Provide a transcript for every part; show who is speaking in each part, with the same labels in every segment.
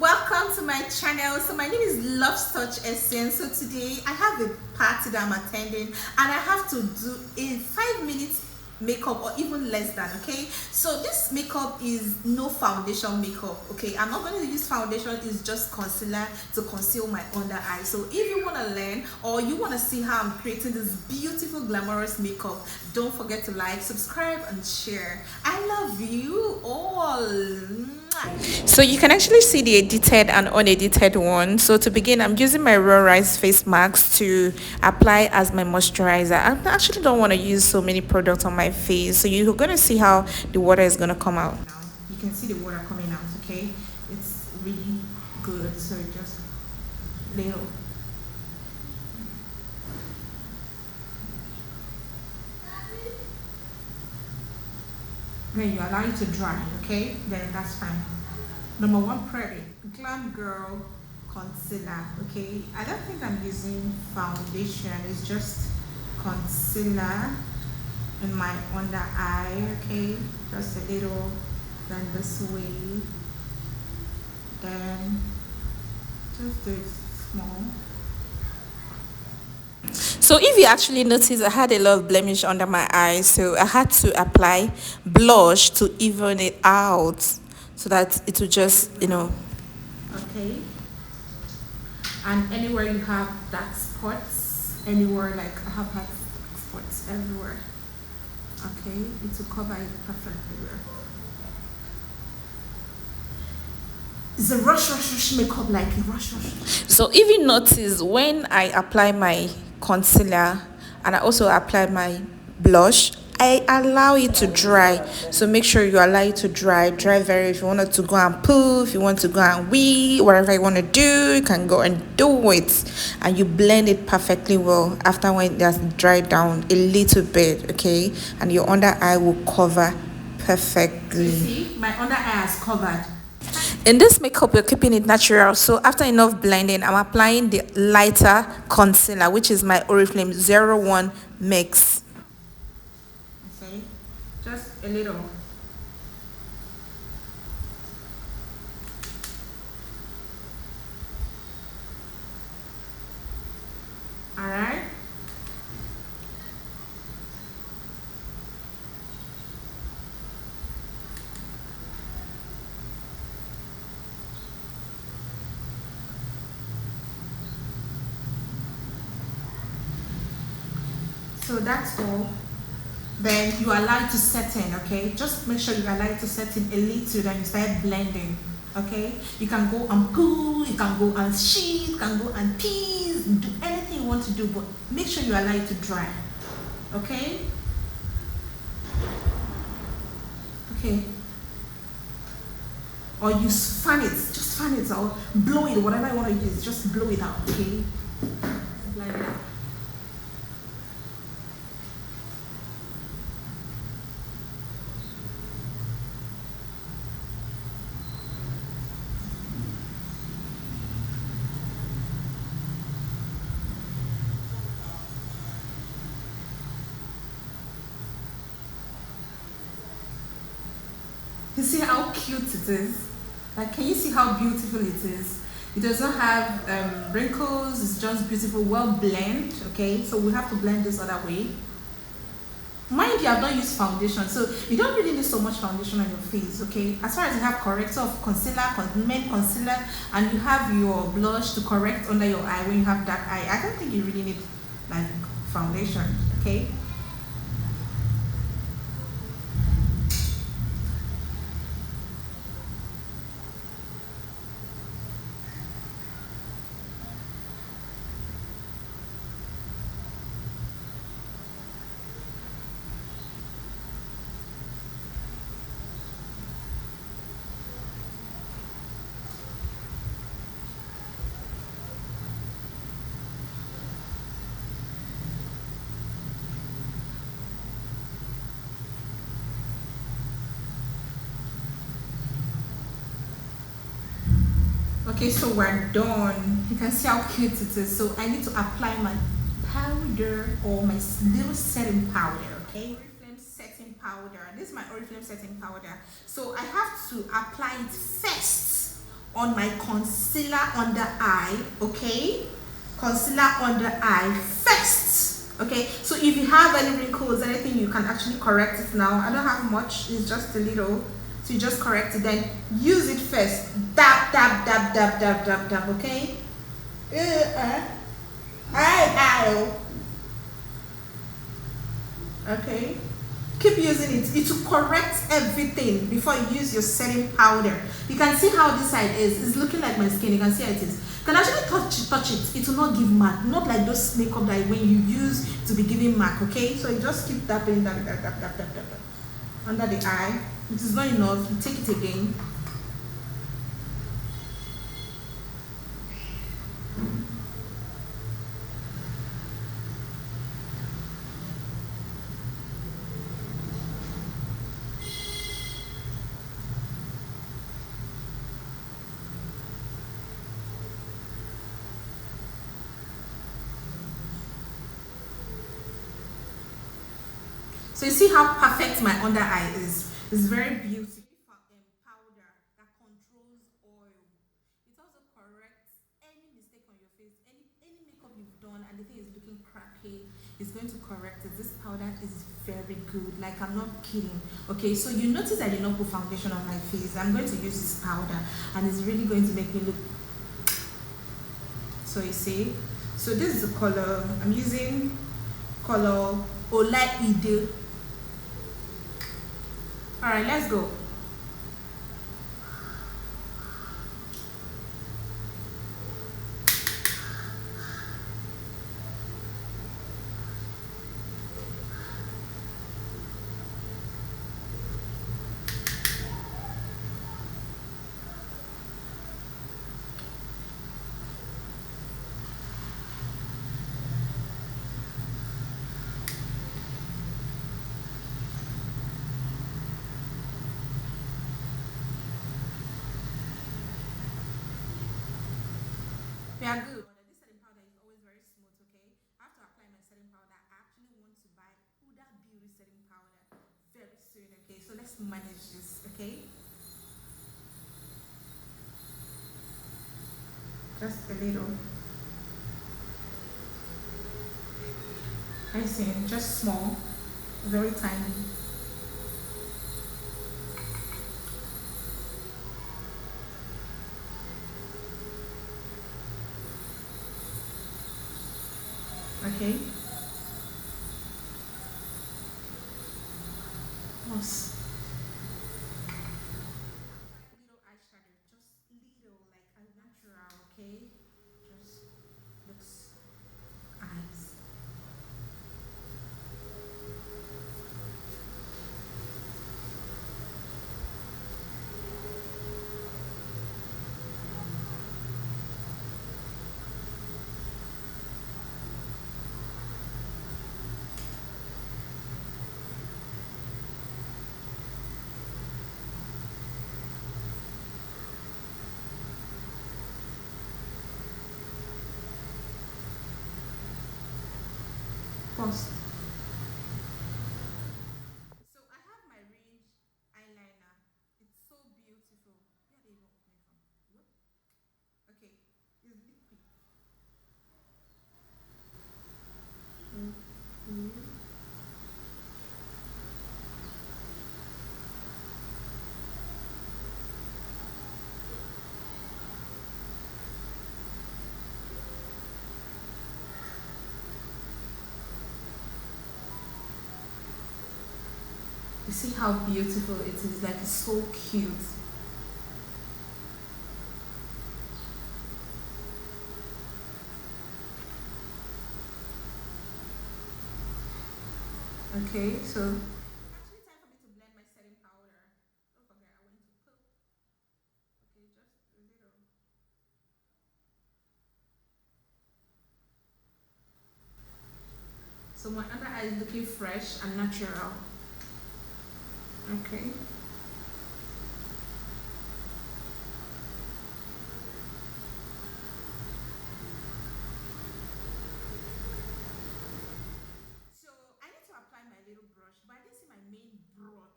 Speaker 1: Welcome to my channel. So my name is Love's Touch Essence. So today I have a party that I'm attending and I have to do a 5 minutes makeup or even less than. Okay, so this makeup is no foundation makeup. Okay, I'm not going to use foundation. It's just concealer to conceal my under eye. So if you want to learn or you want to see how I'm creating this beautiful glamorous makeup, don't forget to like, subscribe and share. I love you all. So you can actually see the edited and unedited one. So to begin, I'm using my Raw Rice face mask to apply as my moisturizer. I actually don't want to use so many products on my face, so you're going to see how the water is going to come out. Now you can see the water coming out. Okay, it's really good. So just little. Then you allow it to dry. Okay, then that's fine. Number one product, Glam Girl concealer. Okay, I don't think I'm using foundation. It's just concealer in my under eye. Okay, just a little, then this way, then just do it small. So if you actually notice, I had a lot of blemish under my eyes, so I had to apply blush to even it out so that it will just, okay. And anywhere you have dark spots, anywhere, like I have had spots everywhere, okay, it will cover it perfectly well. It's a rush makeup, like a rush. So if you notice, when I apply my concealer and I also apply my blush, I allow it to dry. So make sure you allow it to dry very. If you wanted to go and poo, if you want to go and wee, whatever you want to do, you can go and do it, and you blend it perfectly well after when it has dried down a little bit. Okay, and your under eye will cover perfectly. You see, my under eye has covered. In this makeup, we're keeping it natural. So after enough blending, I'm applying the lighter concealer, which is my Oriflame 01 mix. Okay, just a little. All right. So that's all. Then you allow it to set in. Okay, just make sure you allow it to set in a little, then you start blending. Okay, you can go and poo, you can go and shit, you can go and pee, do anything you want to do, but make sure you allow it to dry. Okay, or you fan it, just fan it, or blow it, whatever you want to use, just blow it out. Okay, like that. You see how cute it is? Like, can you see how beautiful it is? It does not have wrinkles. It's just beautiful, well blend. Okay, so we have to blend this other way. Mind you, I've not used foundation, so you don't really need so much foundation on your face. Okay, as far as you have corrector of concealer, main concealer, and you have your blush to correct under your eye when you have dark eye, I don't think you really need like foundation. Okay. Okay, so we're done. You can see how cute it is. So I need to apply my powder or my little setting powder. Okay, Oriflame setting powder. This is my Oriflame setting powder. So I have to apply it first on my concealer under eye, okay? Concealer under eye first, okay? So if you have any wrinkles, anything, you can actually correct it now. I don't have much, it's just a little. So you just correct it, then use it first. Dab, dab, dab, dab, dab, dab, dab, okay? Okay, keep using it. It will correct everything before you use your setting powder. You can see how this side is. It's looking like my skin. You can see how it is. You can actually touch it. It will not give mark. Not like those makeup that when you use to be giving mark. Okay, so you just keep tapping that under the eye. It is not enough. You take it again. So you see how perfect my under eye is. It's very beautiful. Powder that controls oil. It also corrects any mistake on your face, any makeup you've done, and the thing is looking cracky. It's going to correct it. This powder is very good. Like, I'm not kidding. Okay, so you notice I did not put foundation on my face. I'm going to use this powder, and it's really going to make me look. So you see, so this is the color I'm using. Color Olaide. All right, let's go. We are good. This setting powder is always very smooth, okay? After applying my setting powder, I actually want to buy Huda Beauty setting powder very soon, okay? So let's manage this, okay? Just a little. I see, just small, very tiny. Okay. Yes. Little eyeshadow, just little, like a natural, okay? Just looks eyes. First. So I have my range eyeliner. It's so beautiful. Where are they even opening from? Whoop. Okay, it's liquid. Mm-hmm. You see how beautiful it is, like it's so cute. Okay, so actually time for me to blend my setting powder. Don't forget I went to put, okay, just a little. So my under eye is looking fresh and natural. Okay. So I need to apply my little brush, but I didn't see my main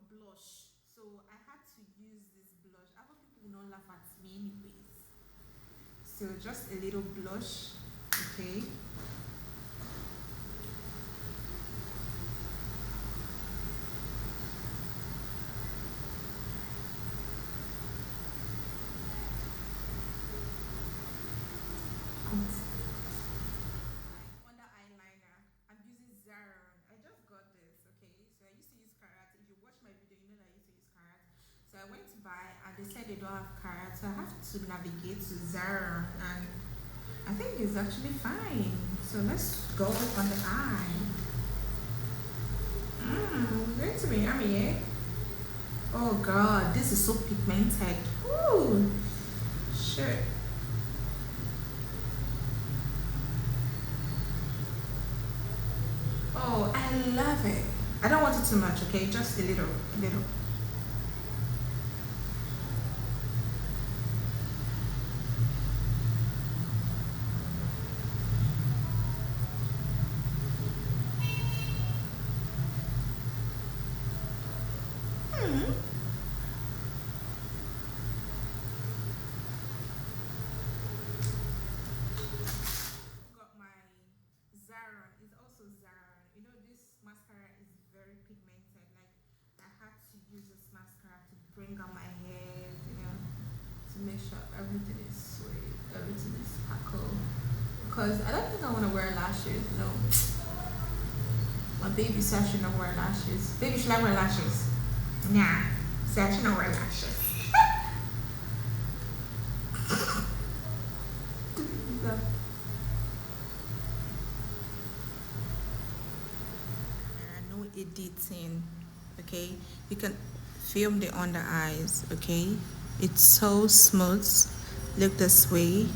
Speaker 1: blush. So I had to use this blush. Other people will not laugh at me anyways. So just a little blush, okay. Under eyeliner, I'm using Zaron. I just got this, okay. So I used to use Karat. If you watch my video, you know that I used to use Karat. So I went to buy, and they said they don't have Karat, so I have to navigate to Zaron, and I think it's actually fine. So let's go on the eye. Going to be yummy, eh? Oh god, this is so pigmented. Ooh, shit. Oh, I love it. I don't want it too much, okay? Just a little, a little. Hmm. Got my Zaron. It's also Zaron. You know, this mascara is very pigmented. Like, I had to use this mascara to bring out my hair, you know, to make sure everything is sweet, everything is sparkle. Because I don't think I want to wear lashes. No, my baby said I should not wear lashes. Baby, should I wear lashes? Nah, said I should not wear lashes. No editing, okay. You can film the under eyes, okay. It's so smooth. Look this way.